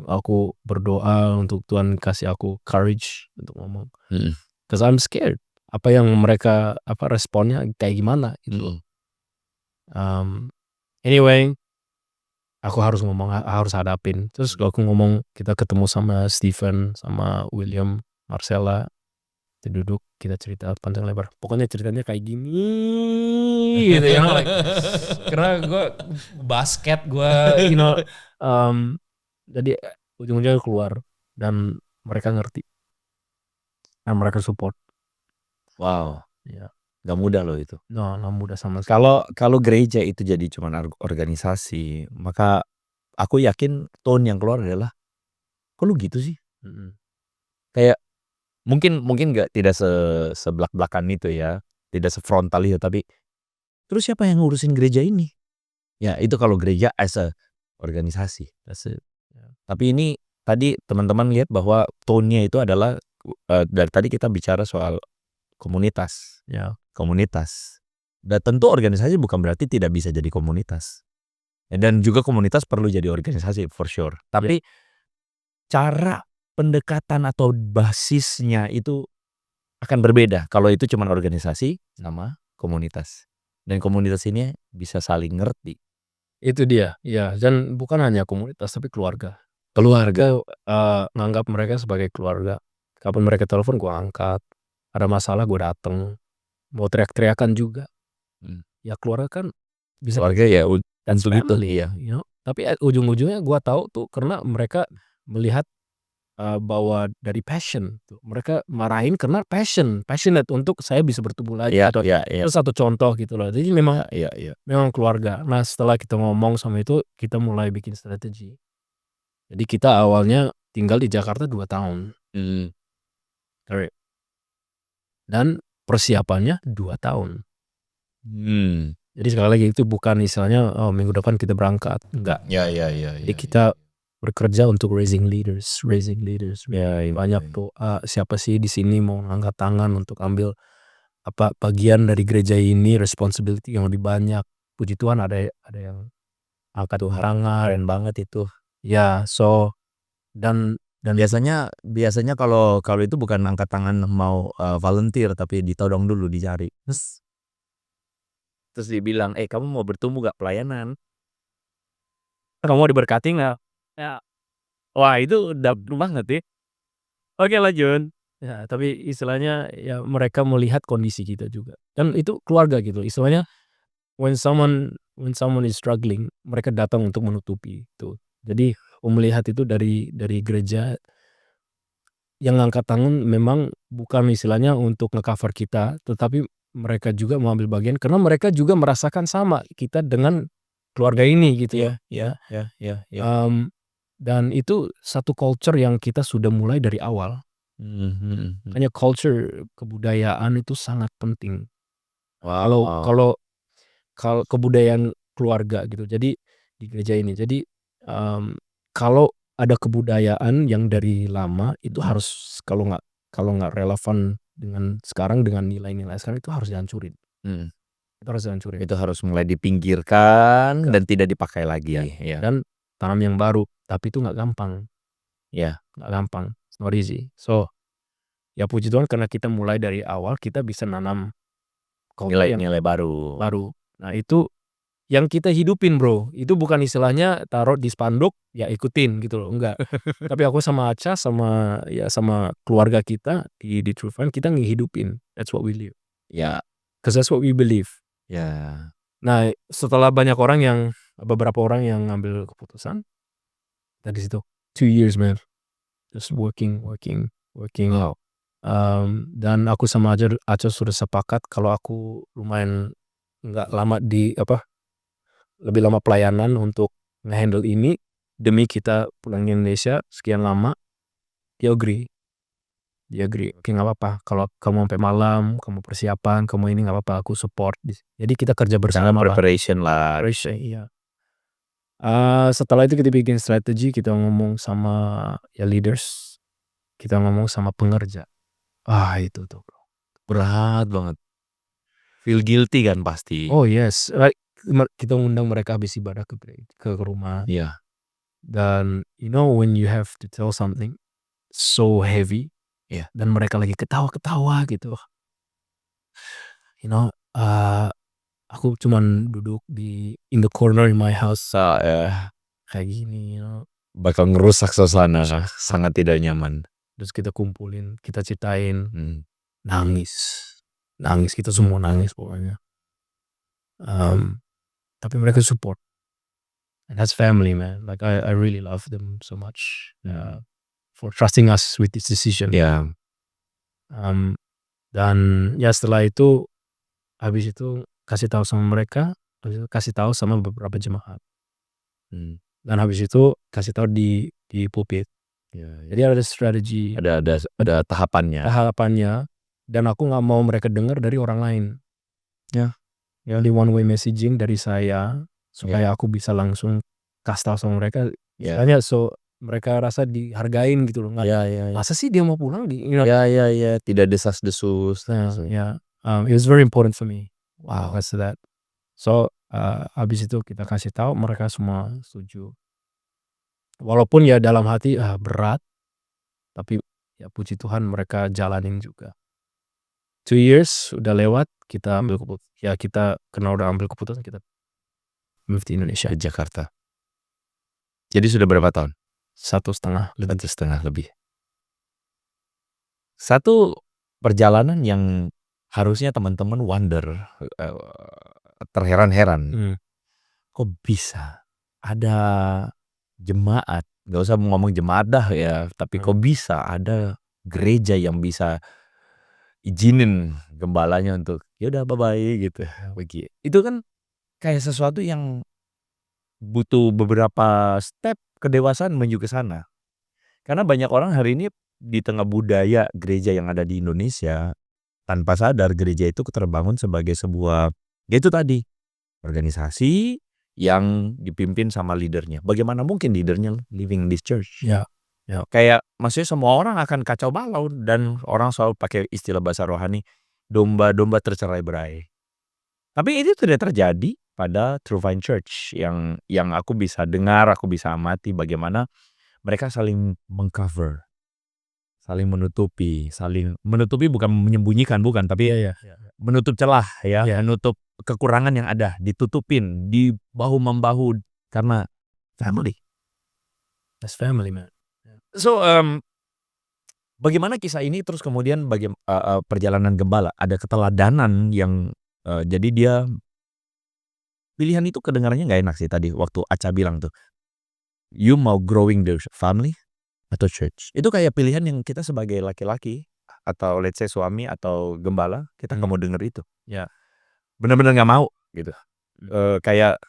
Aku berdoa untuk Tuhan kasih aku courage untuk ngomong. Cause I'm scared. Apa yang mereka responnya kayak gimana gitu. Anyway, aku harus ngomong, harus hadapin. Terus aku ngomong, kita ketemu sama Steven, sama William, Marcella, kita duduk, kita cerita panjang lebar. Pokoknya ceritanya kayak gini gitu ya. Karena gue basket, gue jadi ujung-ujungnya keluar dan mereka ngerti dan mereka support. Wow. Ya. Gak mudah loh itu. Gak mudah sama sekali. Kalau gereja itu jadi cuman organisasi, maka aku yakin tone yang keluar adalah, kok lu gitu sih? Kayak mungkin tidak sebelak-belakan itu ya, tidak sefrontal itu, tapi terus siapa yang ngurusin gereja ini? Ya itu kalau gereja as a organisasi. That's it. Tapi ini tadi teman-teman lihat bahwa tone-nya itu adalah dari tadi kita bicara soal komunitas. Ya. Komunitas. Dan tentu organisasi bukan berarti tidak bisa jadi komunitas. Dan juga komunitas perlu jadi organisasi for sure. Tapi cara pendekatan atau basisnya itu akan berbeda kalau itu cuma organisasi sama komunitas. Dan komunitas ini bisa saling ngerti. Itu dia. Ya, dan bukan hanya komunitas tapi keluarga. Keluarga nganggap mereka sebagai keluarga. Kapan mereka telepon gue angkat. Ada masalah gue dateng. Mau teriak-teriakan juga. Ya keluarga kan bisa Keluarga ya dan family ya, you know? Tapi ujung-ujungnya gue tahu tuh karena mereka melihat bahwa dari passion tuh. Mereka marahin karena passionate untuk saya bisa bertumbuh lagi. Itu satu contoh gitu loh. Jadi memang memang keluarga. Nah setelah kita ngomong sama itu kita mulai bikin strategi. Jadi kita awalnya tinggal di Jakarta 2 tahun. Dan persiapannya 2 tahun. Jadi sekali lagi itu bukan istilahnya minggu depan kita berangkat. Enggak. Jadi kita bekerja untuk raising leaders. Banyak tuh siapa sih di sini mau angkat tangan untuk ambil bagian dari gereja ini, responsibility yang lebih banyak. Puji Tuhan ada yang angkat tangan. Keren banget itu. Ya, so dan biasanya kalau itu bukan angkat tangan mau volunteer tapi ditodong dulu dicari. Terus dibilang, kamu mau bertumbuh gak pelayanan? Kamu mau diberkati gak? Ya. Wah itu udah banget ya. Oke lanjut. Ya, tapi istilahnya ya mereka melihat kondisi kita juga. Dan itu keluarga gitu. Istilahnya when someone is struggling, mereka datang untuk menutupi itu. Jadi melihat itu dari gereja yang ngangkat tangan memang bukan istilahnya untuk nge-cover kita, tetapi mereka juga mau ambil bagian karena mereka juga merasakan sama kita dengan keluarga ini gitu ya. Dan itu satu culture yang kita sudah mulai dari awal. Makanya culture kebudayaan itu sangat penting. Kalau kebudayaan keluarga gitu. Jadi di gereja ini. Jadi kalau ada kebudayaan yang dari lama itu harus kalau nggak relevan dengan sekarang dengan nilai-nilai sekarang itu harus dihancurin. Itu harus mulai dipinggirkan dan tidak dipakai lagi. Dan tanam yang baru. Tapi itu nggak gampang. Nggak gampang. It's not easy. So ya puji Tuhan karena kita mulai dari awal kita bisa nanam nilai-nilai baru. Nah itu yang kita hidupin bro. Itu bukan istilahnya taruh di spanduk ya ikutin gitu loh. Enggak. Tapi aku sama Aca sama keluarga kita di True Friend kita ngehidupin. That's what we live. Because that's what we believe. Nah setelah beberapa orang yang ngambil keputusan dari situ 2 years man. Just working out. Dan aku sama Aca sudah sepakat kalau aku lumayan nggak lama lebih lama pelayanan untuk nge-handle ini demi kita pulang ke Indonesia sekian lama. Dia agree. Oke nggak apa-apa. Kalau kamu sampai malam, kamu persiapan, kamu ini nggak apa-apa. Aku support. Jadi kita kerja bersama. Preparation lah. Iya. Setelah itu kita bikin strategi, kita ngomong sama leaders, kita ngomong sama pengerja. Itu tuh bro. Berat banget. Feel guilty kan pasti. Oh yes. Kita undang mereka habis ibadah ke rumah. Dan you know when you have to tell something so heavy, dan mereka lagi ketawa-ketawa gitu. You know, aku cuman duduk in the corner in my house kayak gini, you know. Bakal ngerusak suasana, sangat tidak nyaman. Terus kita kumpulin, kita ceritain, nangis kita semua nangis pokoknya. Tapi mereka support. And that's family, man. Like I really love them so much for trusting us with this decision. Dan ya setelah itu habis itu kasih tahu sama mereka, habis itu kasih tahu sama beberapa jemaat. Dan habis itu kasih tahu di pulpit. Jadi ada strategi, ada tahapannya. Dan aku nggak mau mereka dengar dari orang lain. Di one way messaging dari saya supaya aku bisa langsung kasih tahu sama mereka, Ya. istilahnya mereka rasa dihargain gitu loh. Nggak, Ya. masa sih dia mau pulang Ya. Tidak desas-desus. It was very important for me. Wow. That's that. So habis itu kita kasih tahu, mereka semua setuju. Walaupun ya dalam hati berat, tapi ya puji Tuhan mereka jalanin juga. 2 years udah lewat, kita ambil keputusan. Ya kita udah ambil keputusan, kita move di Indonesia. Ke Jakarta. Jadi sudah berapa tahun? 1,5 lebih. 1,5 lebih. Satu perjalanan yang harusnya teman-teman wonder, terheran-heran. Kok bisa ada jemaat, gak usah ngomong jemaat dah ya, tapi kok bisa ada gereja yang bisa izinin gembalanya untuk yaudah bye-bye gitu. Begitu. Itu kan kayak sesuatu yang butuh beberapa step kedewasaan menuju ke sana. Karena banyak orang hari ini di tengah budaya gereja yang ada di Indonesia, tanpa sadar gereja itu terbangun sebagai sebuah, ya itu tadi, organisasi yang dipimpin sama leadernya. Bagaimana mungkin leadernya living in this church? Ya. Kayak maksudnya semua orang akan kacau balau, dan orang selalu pakai istilah bahasa rohani, domba-domba tercerai-berai. Tapi itu tidak terjadi pada True Vine Church yang aku bisa dengar, aku bisa amati bagaimana mereka saling mengcover, saling menutupi bukan menyembunyikan, bukan, tapi menutup celah ya, menutup kekurangan yang ada, ditutupin, di bahu-membahu karena family. That's family, man. So bagaimana kisah ini terus kemudian perjalanan gembala, ada keteladanan yang jadi dia pilihan itu kedengarannya nggak enak sih tadi waktu Aca bilang tuh, you mau growing the family atau church. Itu kayak pilihan yang kita sebagai laki-laki atau let's say suami atau gembala, kita nggak mau denger itu. Ya. Bener-bener nggak mau gitu. Kayak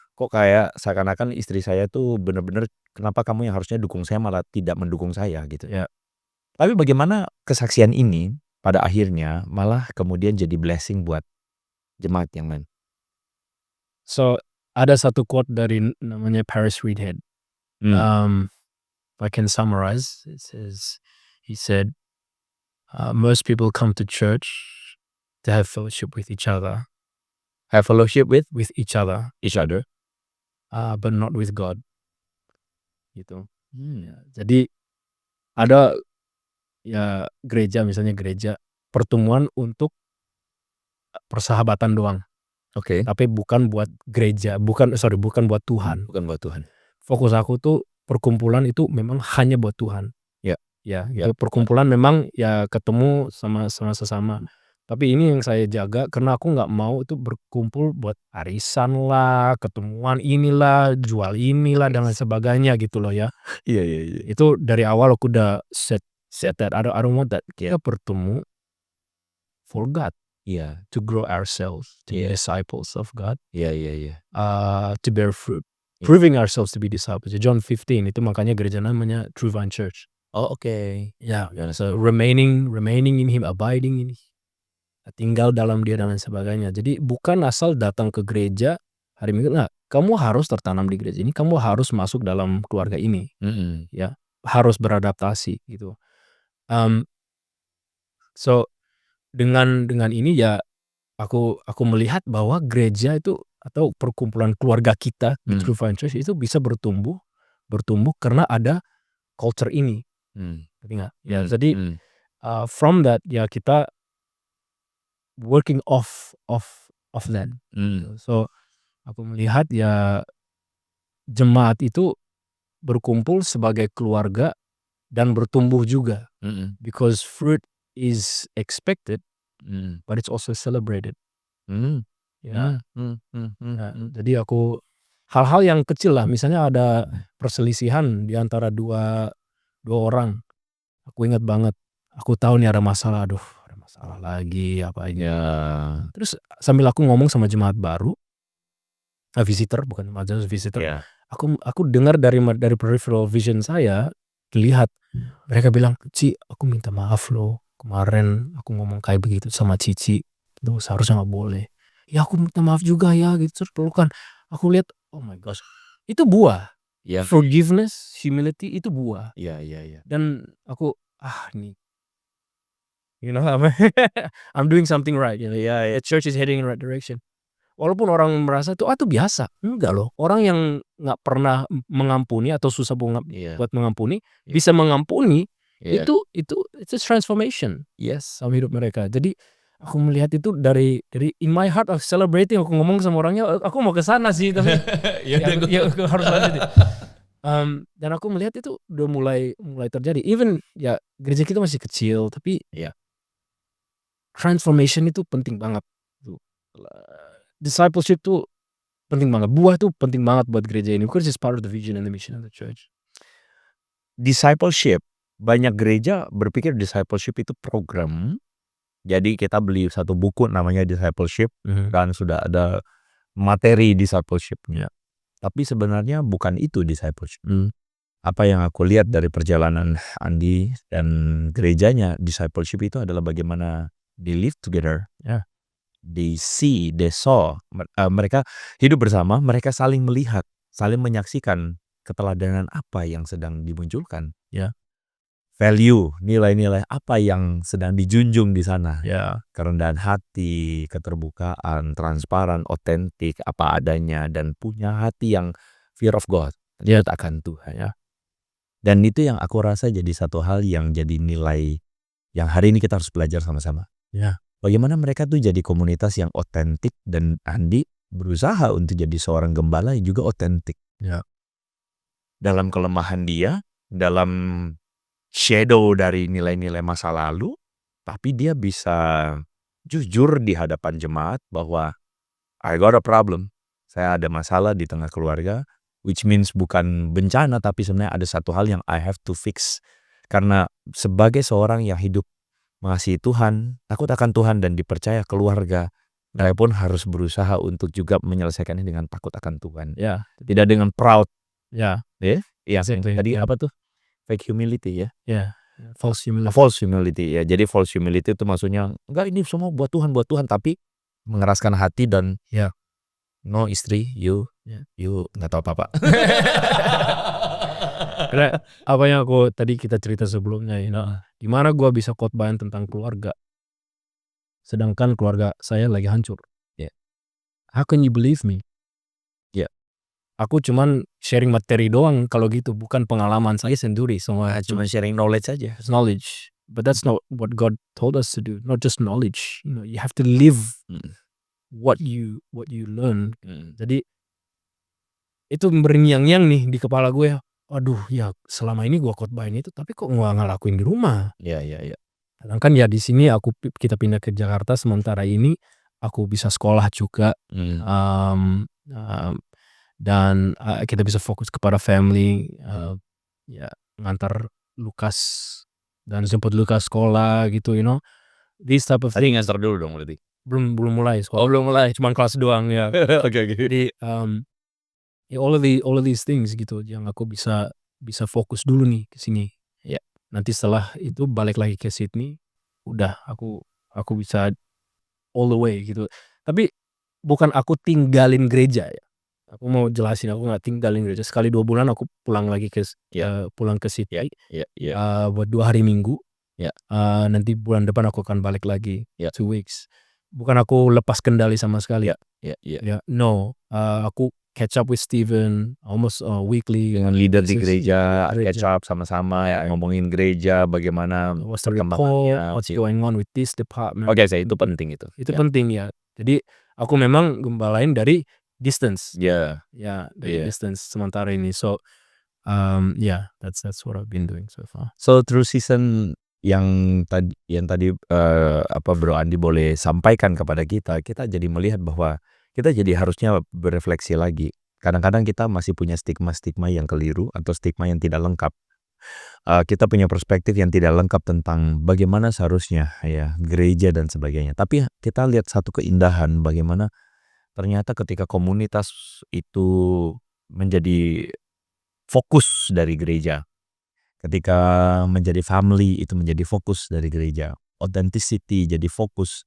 seakan-akan istri saya tuh bener-bener, kenapa kamu yang harusnya dukung saya malah tidak mendukung saya gitu. Ya. Tapi bagaimana kesaksian ini pada akhirnya malah kemudian jadi blessing buat jemaat yang lain. So ada satu quote dari namanya Paris Reidhead. If I can summarize, he said, most people come to church to have fellowship with each other. Have fellowship with each other. But not with God. Gitu. Ya, jadi ada ya gereja, misalnya gereja pertemuan untuk persahabatan doang. Oke. Tapi bukan buat gereja, bukan buat Tuhan. Bukan buat Tuhan. Fokus aku tuh perkumpulan itu memang hanya buat Tuhan. Ya, Ya. perkumpulan memang ya ketemu sama sesama. Tapi ini yang saya jaga, karena aku nggak mau itu berkumpul buat arisan lah, ketemuan inilah, jual inilah dan lain sebagainya gitu loh ya. Iya. Itu dari awal aku udah set that. I don't want that. Kita bertemu for God. Iya. To grow ourselves, to be disciples of God. Iya. To bear fruit. Proving ourselves to be disciples. John 15 itu makanya gereja namanya True Vine Church. Oh, oke. Ya, so remaining in Him, abiding in Him, tinggal dalam Dia dan lain sebagainya. Jadi bukan asal datang ke gereja hari Minggu, nah kamu harus tertanam di gereja ini, kamu harus masuk dalam keluarga ini, ya harus beradaptasi gitu. So dengan ini ya aku melihat bahwa gereja itu atau perkumpulan keluarga kita di True Vine Church itu bisa bertumbuh karena ada culture ini. Ngerti nggak? Ya, jadi from that ya kita working off that. So aku melihat ya jemaat itu berkumpul sebagai keluarga dan bertumbuh juga. Because fruit is expected, but it's also celebrated. Ya. Jadi aku hal-hal yang kecil lah, misalnya ada perselisihan di antara dua orang. Aku ingat banget, aku tahu nih ada masalah, ada masalah lagi apa ini. Terus sambil aku ngomong sama jemaat baru, visitor, bukan jemaat visitor. Aku dengar dari peripheral vision saya, lihat mereka bilang, "Ci, aku minta maaf loh, kemarin aku ngomong kayak begitu sama Cici, itu seharusnya nggak boleh." Ya aku minta maaf juga ya gitu. Terus pelukan, aku lihat, oh my gosh, itu buah. Iya. forgiveness, humility itu buah. Iya iya iya. Dan aku nih, you know, I'm doing something right. You know, the church is heading in the right direction. Walaupun orang merasa itu itu biasa, enggak loh. Orang yang nggak pernah mengampuni atau susah Iya. buat mengampuni Iya. bisa mengampuni, Iya. it's a transformation Yes. sama hidup mereka. Jadi aku melihat itu dari in my heart of celebrating, aku ngomong sama orangnya, aku mau ke sana sih tapi aku harus lanjutin. Dan aku melihat itu udah mulai terjadi. Even ya gereja kita masih kecil tapi Iya. transformation itu penting banget. Discipleship tuh penting banget. Buah tuh penting banget buat gereja ini because it's part of the vision and the mission of the church. Discipleship, banyak gereja berpikir discipleship itu program. Jadi kita beli satu buku namanya discipleship dan sudah ada materi discipleship-nya. Tapi sebenarnya bukan itu discipleship. Apa yang aku lihat dari perjalanan Andi dan gerejanya, discipleship itu adalah bagaimana they live together. They see, they saw. Mereka hidup bersama, mereka saling melihat, saling menyaksikan keteladanan apa yang sedang dimunculkan. Value, nilai-nilai apa yang sedang dijunjung di sana. Kerendahan hati, keterbukaan, transparan, otentik, apa adanya, dan punya hati yang fear of God, dia akan Tuhan. Dan itu yang aku rasa jadi satu hal yang jadi nilai yang hari ini kita harus belajar sama-sama. Bagaimana mereka tuh jadi komunitas yang otentik, dan Andi berusaha untuk jadi seorang gembala yang juga otentik. Dalam kelemahan dia, dalam shadow dari nilai-nilai masa lalu, tapi dia bisa jujur di hadapan jemaat bahwa I got a problem. Saya ada masalah di tengah keluarga, which means bukan bencana, tapi sebenarnya ada satu hal yang I have to fix. Karena sebagai seorang yang hidup mengasihi Tuhan, takut akan Tuhan, dan dipercaya keluarga, saya pun harus berusaha untuk juga menyelesaikannya dengan takut akan Tuhan. Tidak dengan proud. Exactly. Tadi apa tuh? Fake humility False humility. False humility Jadi false humility itu maksudnya enggak, ini semua buat Tuhan, tapi mengeraskan hati dan no istri, you nggak tahu apa-apa. Karena apa yang aku tadi kita cerita sebelumnya, di mana gua bisa khotbahin tentang keluarga, sedangkan keluarga saya lagi hancur. How can you believe me? Aku cuman sharing materi doang kalau gitu, bukan pengalaman saya sendiri semua. Cuma sharing knowledge aja. It's knowledge, but that's not what God told us to do. Not just knowledge, you have to live what you learn. Jadi itu berngiang-ngiang nih di kepala gue. Aduh, ya selama ini gue khotbahin itu, tapi kok nggak ngelakuin di rumah. Sedangkan di sini kita pindah ke Jakarta, sementara ini aku bisa sekolah juga. Dan kita bisa fokus kepada family, ngantar Lukas dan jemput Lukas sekolah gitu, this type of. Tadi ngantar dulu dong berarti. Belum mulai sekolah. Belum mulai, cuman kelas doang ya. Okay. Jadi all of these things gitu yang aku bisa fokus dulu nih ke sini. Nanti setelah itu balik lagi ke Sydney, udah aku bisa all the way gitu. Tapi bukan aku tinggalin gereja ya. Aku mau jelasin, aku nggak tinggalin gereja. Sekali 2 bulan aku pulang lagi ke Sydney. Buat 2 hari Minggu. Nanti bulan depan aku akan balik lagi 2 weeks. Bukan aku lepas kendali sama sekali. No, aku catch up with Steven almost weekly dengan leader di gereja, catch up sama-sama ngomongin gereja, bagaimana perkembangannya, what's going on with this department. Oke, itu penting itu. Itu penting ya. Jadi aku memang gembalain dari distance. Dari distance sementara ini. So that's what I've been doing so far. So through season yang tadi Bro Andi boleh sampaikan kepada kita jadi melihat bahwa kita jadi harusnya berefleksi lagi. Kadang-kadang kita masih punya stigma-stigma yang keliru atau stigma yang tidak lengkap. Kita punya perspektif yang tidak lengkap tentang bagaimana seharusnya gereja dan sebagainya. Tapi kita lihat satu keindahan bagaimana ternyata ketika komunitas itu menjadi fokus dari gereja. Ketika menjadi family itu menjadi fokus dari gereja. Authenticity jadi fokus,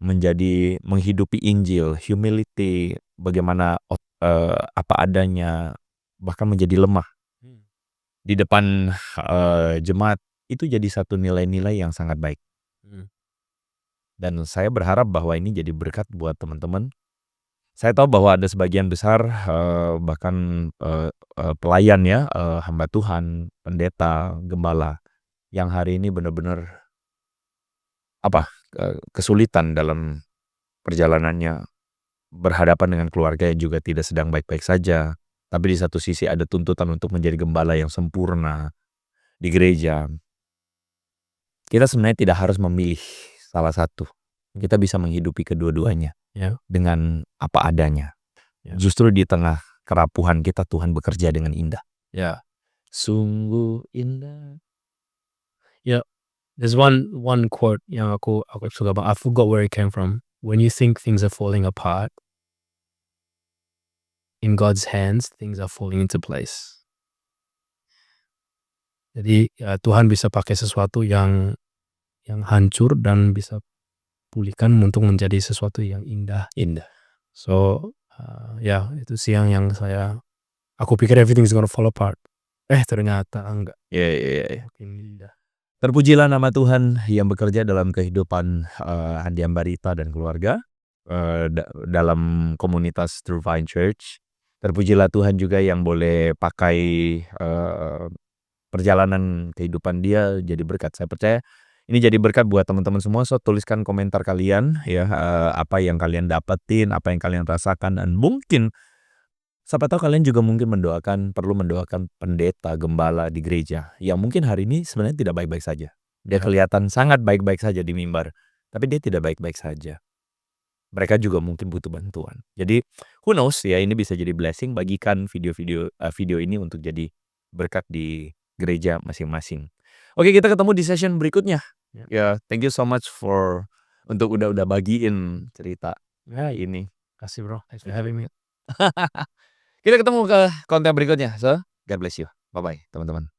menjadi menghidupi Injil, humility, bagaimana apa adanya, bahkan menjadi lemah di depan jemaat, itu jadi satu nilai-nilai yang sangat baik. Dan saya berharap bahwa ini jadi berkat buat teman-teman. Saya tahu bahwa ada sebagian besar bahkan pelayan ya, hamba Tuhan, pendeta, gembala yang hari ini benar-benar kesulitan dalam perjalanannya, berhadapan dengan keluarga yang juga tidak sedang baik-baik saja. Tapi di satu sisi ada tuntutan untuk menjadi gembala yang sempurna di gereja. Kita sebenarnya tidak harus memilih salah satu. Kita bisa menghidupi kedua-duanya dengan apa adanya. Justru di tengah kerapuhan kita, Tuhan bekerja dengan indah. Sungguh indah. There's one quote yang aku suka banget. I forgot where it came from. When you think things are falling apart, in God's hands things are falling into place. Jadi Tuhan bisa pakai sesuatu yang hancur dan bisa pulihkan untuk menjadi sesuatu yang indah. So itu sih yang aku pikir everything is gonna fall apart. Ternyata enggak. Indah. Terpujilah nama Tuhan yang bekerja dalam kehidupan Andi Ambarita dan keluarga dalam komunitas True Vine Church. Terpujilah Tuhan juga yang boleh pakai perjalanan kehidupan dia jadi berkat. Saya percaya ini jadi berkat buat teman-teman semua. So tuliskan komentar kalian ya, apa yang kalian dapetin, apa yang kalian rasakan, dan mungkin siapa tahu kalian juga mungkin perlu mendoakan pendeta, gembala di gereja yang mungkin hari ini sebenarnya tidak baik-baik saja. Dia kelihatan sangat baik-baik saja di mimbar, tapi dia tidak baik-baik saja. Mereka juga mungkin butuh bantuan. Jadi who knows ya, ini bisa jadi blessing. Bagikan video ini untuk jadi berkat di gereja masing-masing. Oke, kita ketemu di session berikutnya. Thank you so much untuk udah bagiin cerita ini. Kasih bro, thanks for having me. Kita ketemu ke konten berikutnya. So, God bless you. Bye-bye, teman-teman.